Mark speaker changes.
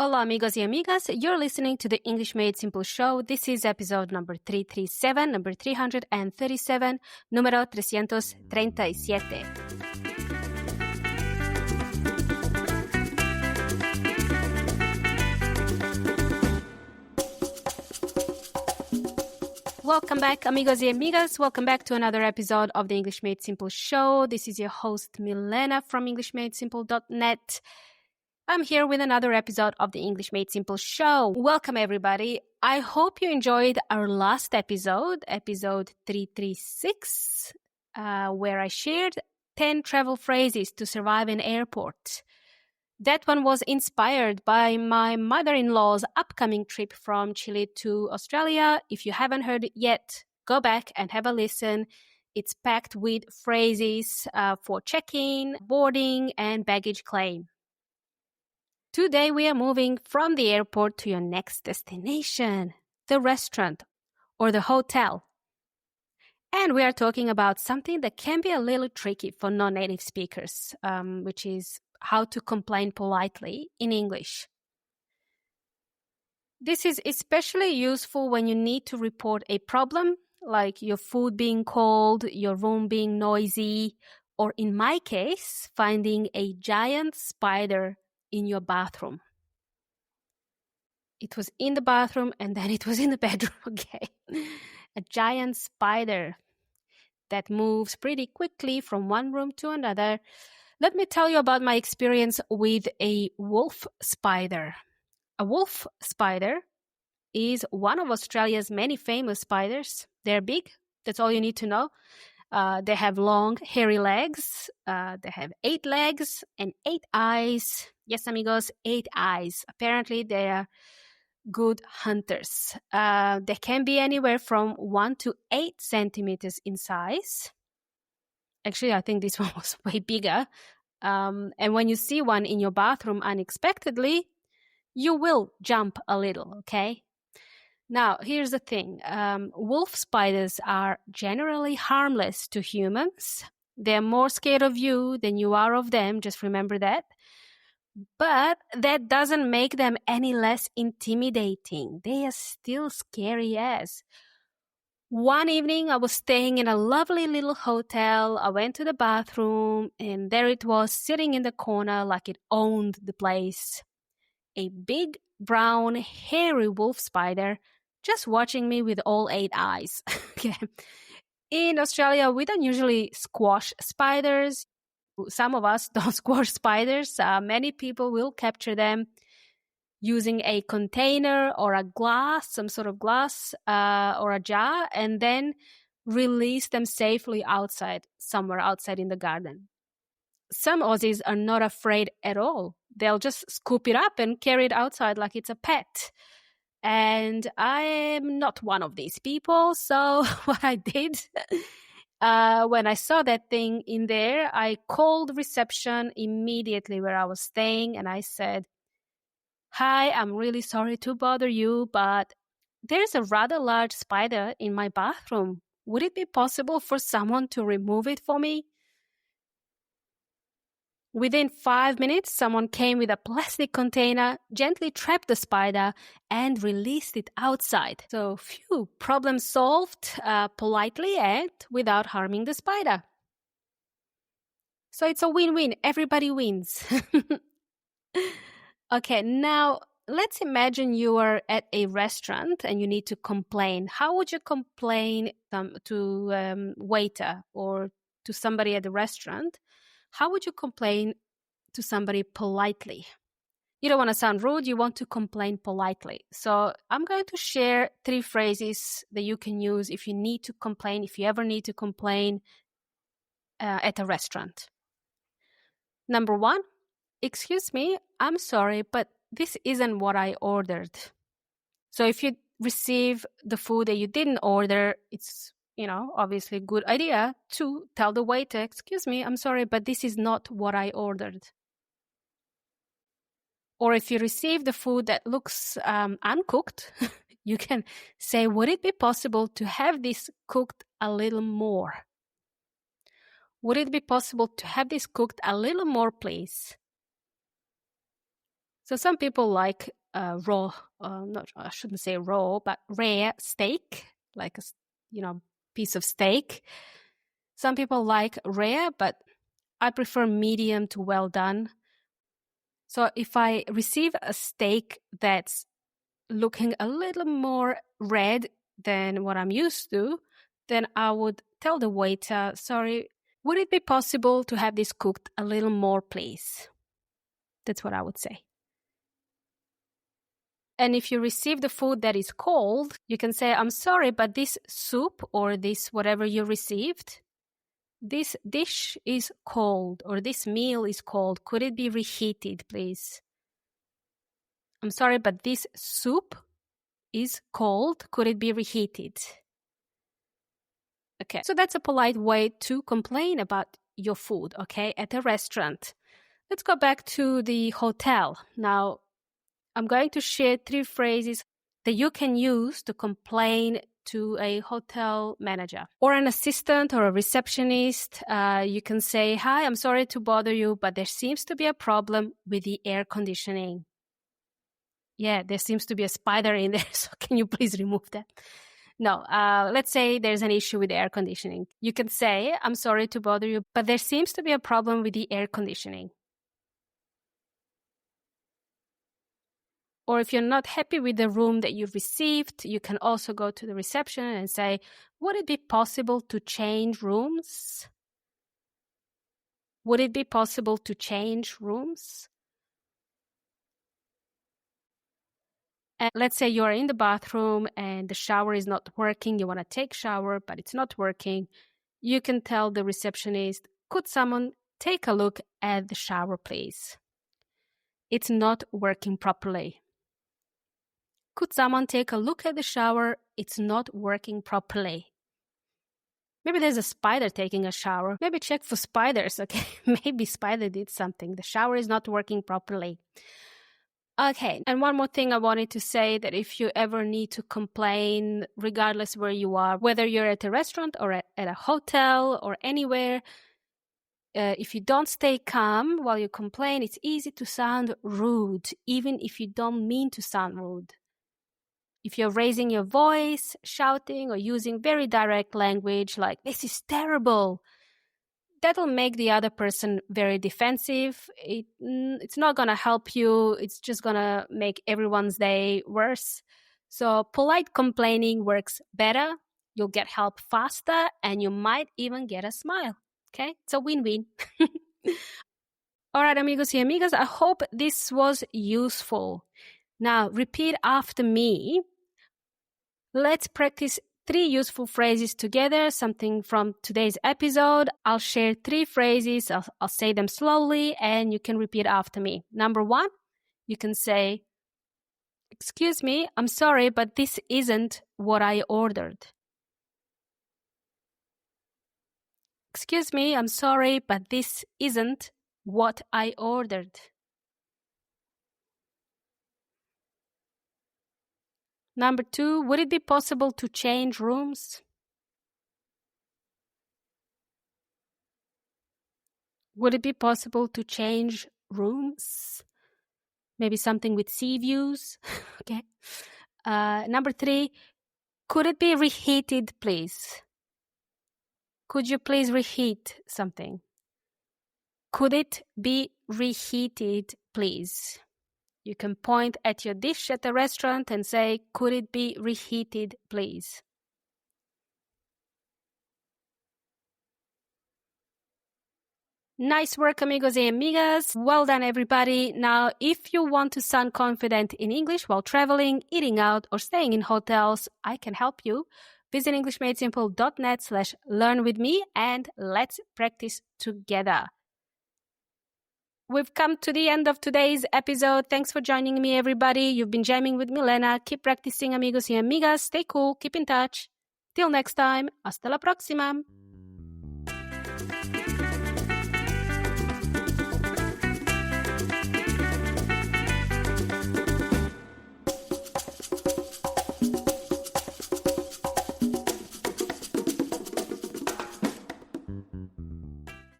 Speaker 1: Hola amigos y amigas, you're listening to the English Made Simple show. This is episode number 337, number 337, número 337. Welcome back, amigos y amigas. Welcome back to another episode of the English Made Simple show. This is your host, Milena from EnglishMadeSimple.net. I'm here with another episode of the English Made Simple show. Welcome, everybody. I hope you enjoyed our last episode, episode 336, where I shared 10 travel phrases to survive an airport. That one was inspired by my mother-in-law's upcoming trip from Chile to Australia. If you haven't heard it yet, go back and have a listen. It's packed with phrases for check-in, boarding, and baggage claim. Today we are moving from the airport to your next destination, the restaurant or the hotel. And we are talking about something that can be a little tricky for non-native speakers, which is how to complain politely in English. This is especially useful when you need to report a problem, like your food being cold, your room being noisy, or in my case, finding a giant spider in your bathroom. It was in the bathroom and then it was in the bedroom, okay? A giant spider that moves pretty quickly from one room to another. Let me tell you about my experience with a wolf spider. A wolf spider is one of Australia's many famous spiders. They're big. That's all you need to know. They have long, hairy legs. They have 8 legs and 8 eyes. Yes, amigos, 8 eyes. Apparently, they are good hunters. They can be anywhere from 1 to 8 centimeters in size. Actually, I think this one was way bigger. And when you see one in your bathroom unexpectedly, you will jump a little, okay? Now, here's the thing. Wolf spiders are generally harmless to humans. They're more scared of you than you are of them. Just remember that. But that doesn't make them any less intimidating. They are still scary as. One evening, I was staying in a lovely little hotel. I went to the bathroom, and there it was, sitting in the corner like it owned the place. A big, brown, hairy wolf spider just watching me with all 8 eyes. Okay. In Australia, we don't usually squash spiders. Some of us don't squash spiders. Many people will capture them using a container or a glass, some sort of glass or a jar, and then release them safely outside, somewhere outside in the garden. Some Aussies are not afraid at all. They'll just scoop it up and carry it outside like it's a pet. And I am not one of these people. So what I did when I saw that thing in there, I called reception immediately where I was staying. And I said, "Hi, I'm really sorry to bother you, but there's a rather large spider in my bathroom. Would it be possible for someone to remove it for me?" Within 5 minutes, someone came with a plastic container, gently trapped the spider, and released it outside. So, phew, problem solved politely and without harming the spider. So it's a win-win. Everybody wins. Okay, now let's imagine you are at a restaurant and you need to complain. How would you complain to waiter or to somebody at the restaurant? How would you complain to somebody politely? You don't want to sound rude. You want to complain politely. So I'm going to share 3 phrases that you can use if you need to complain, if you ever need to complain at a restaurant. Number 1, "Excuse me, I'm sorry, but this isn't what I ordered." So if you receive the food that you didn't order, it's obviously a good idea to tell the waiter, "Excuse me, I'm sorry, but this is not what I ordered." Or if you receive the food that looks uncooked, you can say, "Would it be possible to have this cooked a little more? Would it be possible to have this cooked a little more, please?" So some people like raw, not I shouldn't say raw, but rare steak, like piece of steak. Some people like rare, but I prefer medium to well done. So if I receive a steak that's looking a little more red than what I'm used to, then I would tell the waiter, sorry, would it be possible to have this cooked a little more, please? That's what I would say. And if you receive the food that is cold, you can say, I'm sorry, but this soup or this whatever you received, this dish is cold or this meal is cold. Could it be reheated, please? I'm sorry, but this soup is cold. Could it be reheated? Okay, so that's a polite way to complain about your food, okay, at a restaurant. Let's go back to the hotel. Now, I'm going to share 3 phrases that you can use to complain to a hotel manager or an assistant or a receptionist. You can say, hi, I'm sorry to bother you, but there seems to be a problem with the air conditioning. Yeah, there seems to be a spider in there, so can you please remove that? No, let's say there's an issue with the air conditioning. You can say, I'm sorry to bother you, but there seems to be a problem with the air conditioning. Or if you're not happy with the room that you've received, you can also go to the reception and say, would it be possible to change rooms? Would it be possible to change rooms? And let's say you're in the bathroom and the shower is not working. You want to take shower, but it's not working. You can tell the receptionist, could someone take a look at the shower, please? It's not working properly. Could someone take a look at the shower? It's not working properly. Maybe there's a spider taking a shower. Maybe check for spiders, okay? Maybe spider did something. The shower is not working properly. Okay, and one more thing I wanted to say, that if you ever need to complain, regardless where you are, whether you're at a restaurant or at a hotel or anywhere, if you don't stay calm while you complain, it's easy to sound rude, even if you don't mean to sound rude. If you're raising your voice, shouting, or using very direct language like, this is terrible, that'll make the other person very defensive. It's not going to help you. It's just going to make everyone's day worse. So polite complaining works better. You'll get help faster, and you might even get a smile. Okay? It's a win-win. All right, amigos y amigas, I hope this was useful. Now, repeat after me. Let's practice 3 useful phrases together, something from today's episode. I'll share 3 phrases. I'll say them slowly, and you can repeat after me. Number 1, you can say, excuse me, I'm sorry, but this isn't what I ordered. Excuse me, I'm sorry, but this isn't what I ordered. Number 2, would it be possible to change rooms? Would it be possible to change rooms? Maybe something with sea views. Okay. Number 3, could it be reheated, please? Could you please reheat something? Could it be reheated, please? You can point at your dish at the restaurant and say, could it be reheated, please? Nice work, amigos y amigas. Well done, everybody. Now, if you want to sound confident in English while traveling, eating out, or staying in hotels, I can help you. Visit EnglishMadeSimple.net/learn-with-me and let's practice together. We've come to the end of today's episode. Thanks for joining me, everybody. You've been jamming with Milena. Keep practicing, amigos y amigas. Stay cool. Keep in touch. Till next time. Hasta la próxima.